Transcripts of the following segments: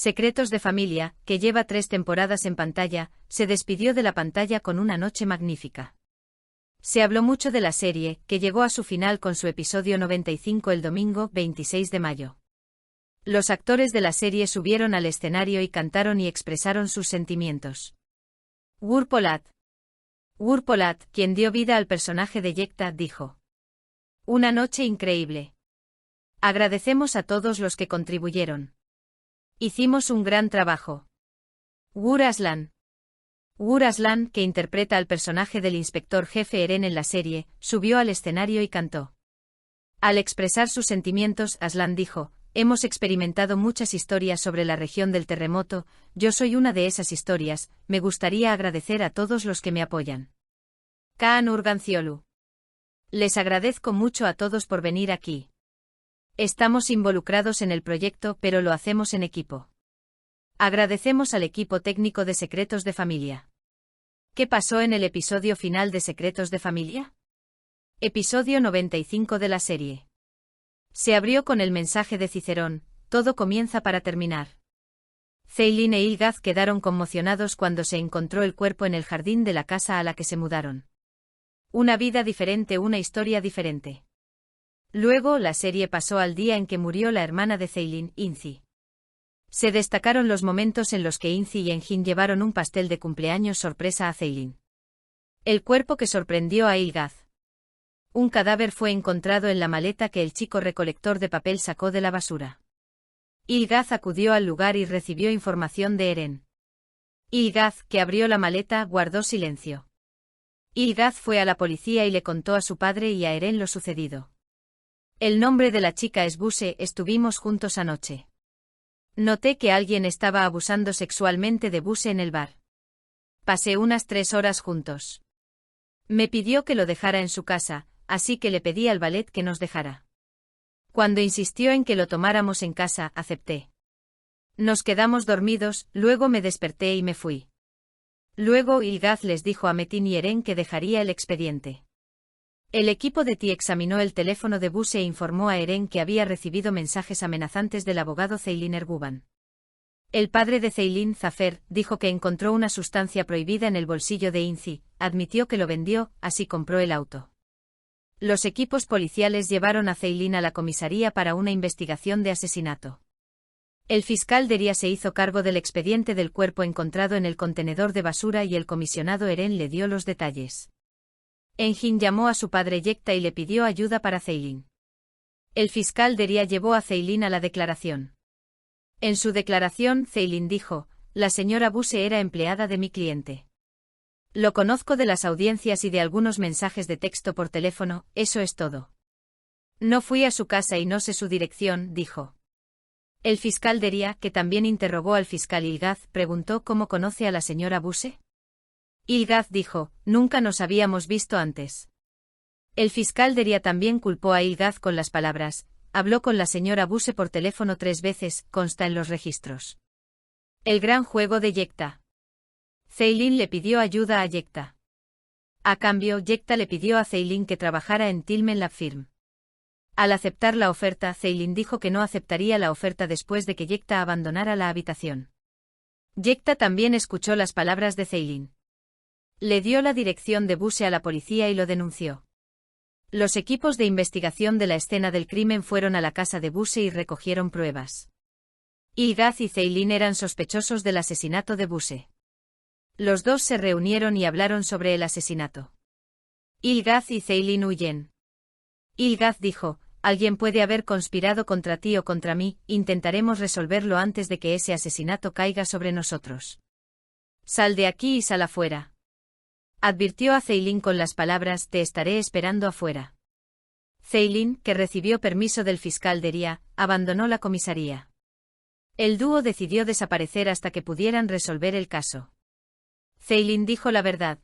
Secretos de Familia, que lleva 3 temporadas en pantalla, se despidió de la pantalla con una noche magnífica. Se habló mucho de la serie, que llegó a su final con su episodio 95 el domingo 26 de mayo. Los actores de la serie subieron al escenario y cantaron y expresaron sus sentimientos. Gur Polat, quien dio vida al personaje de Yekta, dijo: "Una noche increíble. Agradecemos a todos los que contribuyeron. Hicimos un gran trabajo. Gur Aslan, que interpreta al personaje del inspector jefe Eren en la serie, subió al escenario y cantó. Al expresar sus sentimientos, Aslan dijo: "Hemos experimentado muchas historias sobre la región del terremoto, yo soy una de esas historias, me gustaría agradecer a todos los que me apoyan. Kaan Urganciolu. Les agradezco mucho a todos por venir aquí. Estamos involucrados en el proyecto, pero lo hacemos en equipo. Agradecemos al equipo técnico de Secretos de Familia". ¿Qué pasó en el episodio final de Secretos de Familia? Episodio 95 de la serie. Se abrió con el mensaje de Cicerón: "Todo comienza para terminar". Ceylin e Ylgaz quedaron conmocionados cuando se encontró el cuerpo en el jardín de la casa a la que se mudaron. Una vida diferente, una historia diferente. Luego la serie pasó al día en que murió la hermana de Ceylin, Inzi. Se destacaron los momentos en los que Inzi y Engin llevaron un pastel de cumpleaños sorpresa a Ceylin. El cuerpo que sorprendió a Ylgaz. Un cadáver fue encontrado en la maleta que el chico recolector de papel sacó de la basura. Ylgaz acudió al lugar y recibió información de Eren. Ylgaz, que abrió la maleta, guardó silencio. Ylgaz fue a la policía y le contó a su padre y a Eren lo sucedido. El nombre de la chica es Buse, estuvimos juntos anoche. Noté que alguien estaba abusando sexualmente de Buse en el bar. Pasé unas 3 horas juntos. Me pidió que lo dejara en su casa, así que le pedí al valet que nos dejara. Cuando insistió en que lo tomáramos en casa, acepté. Nos quedamos dormidos, luego me desperté y me fui. Luego Ylgaz les dijo a Metin y Eren que dejaría el expediente. El equipo de TI examinó el teléfono de Buse e informó a Eren que había recibido mensajes amenazantes del abogado Ceylin Erguvan. El padre de Ceylin, Zafer, dijo que encontró una sustancia prohibida en el bolsillo de Inzi, admitió que lo vendió, así compró el auto. Los equipos policiales llevaron a Ceylin a la comisaría para una investigación de asesinato. El fiscal Deria se hizo cargo del expediente del cuerpo encontrado en el contenedor de basura y el comisionado Eren le dio los detalles. Engin llamó a su padre Yekta y le pidió ayuda para Ceylin. El fiscal Deria llevó a Ceylin a la declaración. En su declaración, Ceylin dijo: "La señora Buse era empleada de mi cliente. Lo conozco de las audiencias y de algunos mensajes de texto por teléfono, eso es todo. No fui a su casa y no sé su dirección", dijo. El fiscal Deria, que también interrogó al fiscal Ylgaz, preguntó cómo conoce a la señora Buse. Ylgaz dijo: "Nunca nos habíamos visto antes". El fiscal Deria también culpó a Ylgaz con las palabras: "Habló con la señora Buse por teléfono 3 veces, consta en los registros". El gran juego de Yekta. Ceylin le pidió ayuda a Yekta. A cambio, Yekta le pidió a Ceylin que trabajara en Tilmen Lab Firm. Al aceptar la oferta, Ceylin dijo que no aceptaría la oferta después de que Yekta abandonara la habitación. Yekta también escuchó las palabras de Ceylin. Le dio la dirección de Buse a la policía y lo denunció. Los equipos de investigación de la escena del crimen fueron a la casa de Buse y recogieron pruebas. Ylgaz y Ceylin eran sospechosos del asesinato de Buse. Los dos se reunieron y hablaron sobre el asesinato. Ylgaz y Ceylin huyen. Ylgaz dijo: "Alguien puede haber conspirado contra ti o contra mí, intentaremos resolverlo antes de que ese asesinato caiga sobre nosotros. Sal de aquí y sal afuera". Advirtió a Ceylin con las palabras: "Te estaré esperando afuera". Ceylin, que recibió permiso del fiscal Deria, abandonó la comisaría. El dúo decidió desaparecer hasta que pudieran resolver el caso. Ceylin dijo la verdad.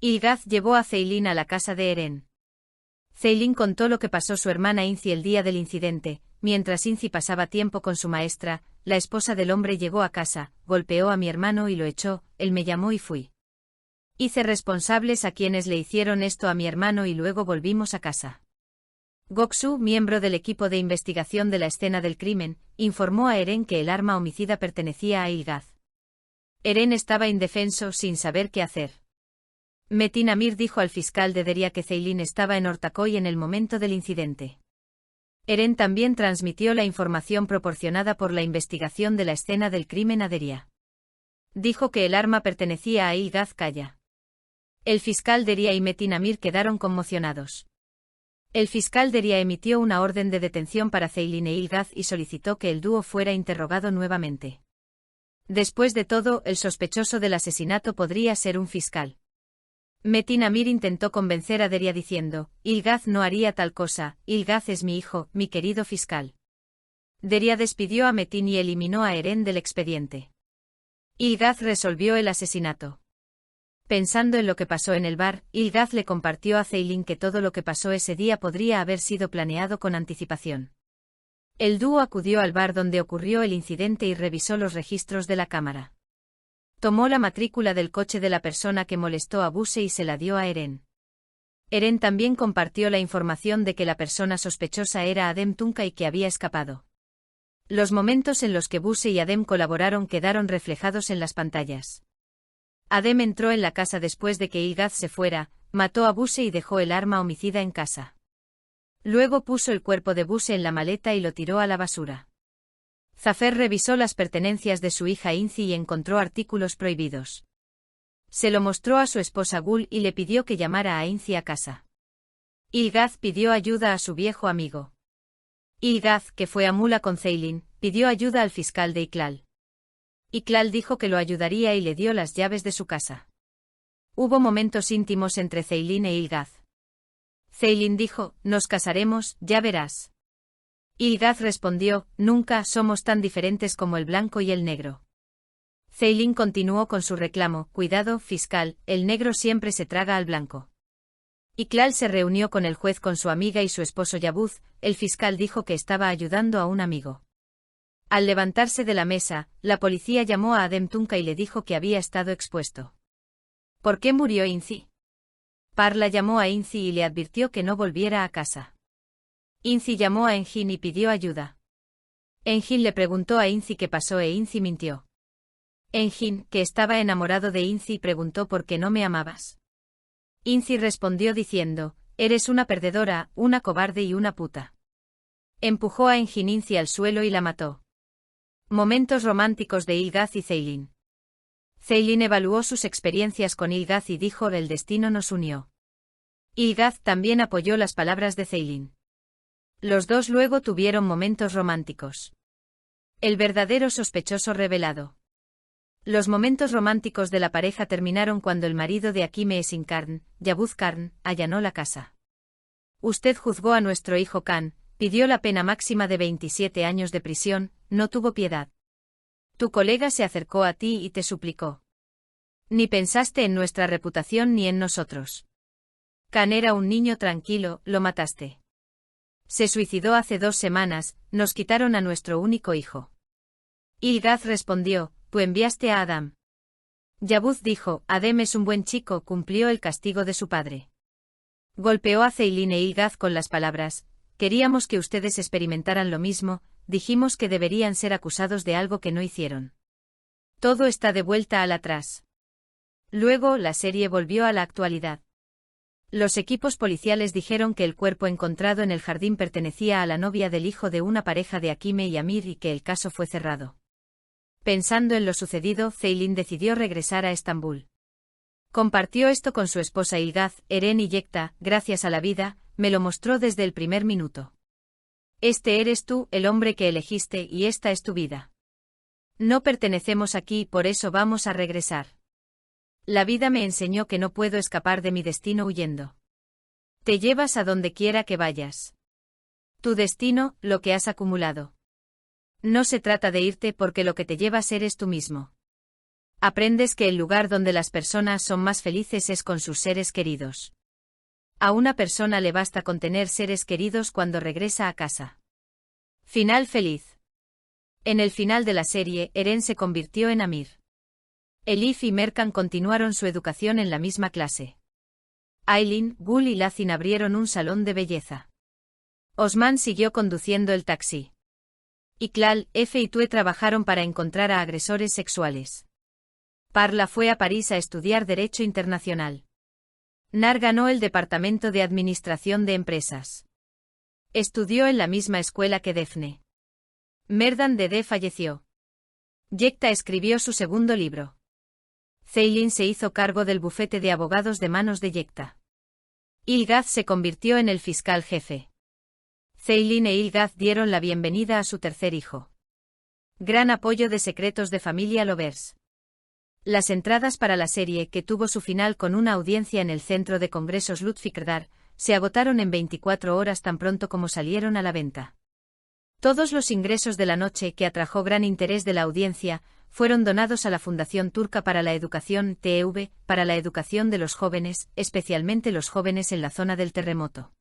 Ylgaz llevó a Ceylin a la casa de Eren. Ceylin contó lo que pasó su hermana Inzi el día del incidente. Mientras Inzi pasaba tiempo con su maestra, la esposa del hombre llegó a casa, golpeó a mi hermano y lo echó, él me llamó y fui. Hice responsables a quienes le hicieron esto a mi hermano y luego volvimos a casa. Goksu, miembro del equipo de investigación de la escena del crimen, informó a Eren que el arma homicida pertenecía a Ilgaz. Eren estaba indefenso, sin saber qué hacer. Metin Amir dijo al fiscal de Deria que Ceylin estaba en Ortaköy en el momento del incidente. Eren también transmitió la información proporcionada por la investigación de la escena del crimen a Deria. Dijo que el arma pertenecía a Ilgaz Kaya. El fiscal Deria y Metin Amir quedaron conmocionados. El fiscal Deria emitió una orden de detención para Ceylin e Ilgaz y solicitó que el dúo fuera interrogado nuevamente. Después de todo, el sospechoso del asesinato podría ser un fiscal. Metin Amir intentó convencer a Deria diciendo: Ilgaz no haría tal cosa, Ilgaz es mi hijo, mi querido fiscal. Deria despidió a Metin y eliminó a Eren del expediente. Ilgaz resolvió el asesinato. Pensando en lo que pasó en el bar, Ilgaz le compartió a Ceylin que todo lo que pasó ese día podría haber sido planeado con anticipación. El dúo acudió al bar donde ocurrió el incidente y revisó los registros de la cámara. Tomó la matrícula del coche de la persona que molestó a Buse y se la dio a Eren. Eren también compartió la información de que la persona sospechosa era Adem Tunca y que había escapado. Los momentos en los que Buse y Adem colaboraron quedaron reflejados en las pantallas. Adem entró en la casa después de que Ilgaz se fuera, mató a Buse y dejó el arma homicida en casa. Luego puso el cuerpo de Buse en la maleta y lo tiró a la basura. Zafer revisó las pertenencias de su hija Inzi y encontró artículos prohibidos. Se lo mostró a su esposa Gul y le pidió que llamara a Inzi a casa. Ilgaz pidió ayuda a su viejo amigo. Ilgaz, que fue a Mula con Ceylin, pidió ayuda al fiscal de Iklal. Iklal dijo que lo ayudaría y le dio las llaves de su casa. Hubo momentos íntimos entre Ceylin e Ilgaz. Ceylin dijo: nos casaremos, ya verás. Ilgaz respondió: nunca, somos tan diferentes como el blanco y el negro. Ceylin continuó con su reclamo: cuidado, fiscal, el negro siempre se traga al blanco. Iklal se reunió con el juez con su amiga y su esposo Yabuz. El fiscal dijo que estaba ayudando a un amigo. Al levantarse de la mesa, la policía llamó a Adem Tunca y le dijo que había estado expuesto. ¿Por qué murió Inzi? Parla llamó a Inzi y le advirtió que no volviera a casa. Inzi llamó a Engin y pidió ayuda. Engin le preguntó a Inzi qué pasó e Inzi mintió. Engin, que estaba enamorado de Inzi, preguntó ¿por qué no me amabas? Inzi respondió diciendo: eres una perdedora, una cobarde y una puta. Empujó a Engin Inzi al suelo y la mató. Momentos románticos de Ilgaz y Ceylin. Ceylin evaluó sus experiencias con Ilgaz y dijo: el destino nos unió. Ilgaz también apoyó las palabras de Ceylin. Los dos luego tuvieron momentos románticos. El verdadero sospechoso revelado. Los momentos románticos de la pareja terminaron cuando el marido de Akime Esin Karn, Yabuz Karn, allanó la casa. Usted juzgó a nuestro hijo Khan, pidió la pena máxima de 27 años de prisión, no tuvo piedad. Tu colega se acercó a ti y te suplicó. Ni pensaste en nuestra reputación ni en nosotros. Khan era un niño tranquilo, lo mataste. Se suicidó hace 2 semanas, nos quitaron a nuestro único hijo. Ilgaz respondió: tú enviaste a Adam. Yabuz dijo: Adem es un buen chico, cumplió el castigo de su padre. Golpeó a Ceylin e Ilgaz con las palabras: queríamos que ustedes experimentaran lo mismo, dijimos que deberían ser acusados de algo que no hicieron. Todo está de vuelta al atrás. Luego, la serie volvió a la actualidad. Los equipos policiales dijeron que el cuerpo encontrado en el jardín pertenecía a la novia del hijo de una pareja de Akime y Amir y que el caso fue cerrado. Pensando en lo sucedido, Ceylin decidió regresar a Estambul. Compartió esto con su esposa Ilgaz: Eren y Yekta, gracias a la vida, me lo mostró desde el primer minuto. Este eres tú, el hombre que elegiste, y esta es tu vida. No pertenecemos aquí, por eso vamos a regresar. La vida me enseñó que no puedo escapar de mi destino huyendo. Te llevas a donde quiera que vayas. Tu destino, lo que has acumulado. No se trata de irte porque lo que te llevas eres tú mismo. Aprendes que el lugar donde las personas son más felices es con sus seres queridos. A una persona le basta con tener seres queridos cuando regresa a casa. Final feliz. En el final de la serie, Eren se convirtió en Amir. Elif y Merkan continuaron su educación en la misma clase. Aileen, Gul y Lacin abrieron un salón de belleza. Osman siguió conduciendo el taxi. Iqlal, F y Tue trabajaron para encontrar a agresores sexuales. Parla fue a París a estudiar Derecho Internacional. Nar ganó el Departamento de Administración de Empresas. Estudió en la misma escuela que Defne. Merdan Dede falleció. Yekta escribió su segundo libro. Ceylin se hizo cargo del bufete de abogados de manos de Yekta. Ilgaz se convirtió en el fiscal jefe. Ceylin e Ilgaz dieron la bienvenida a su tercer hijo. Gran apoyo de Secretos de Familia Lovers. Las entradas para la serie, que tuvo su final con una audiencia en el Centro de Congresos Lütfikdar, se agotaron en 24 horas tan pronto como salieron a la venta. Todos los ingresos de la noche, que atrajo gran interés de la audiencia, fueron donados a la Fundación Turca para la Educación, TEV, para la educación de los jóvenes, especialmente los jóvenes en la zona del terremoto.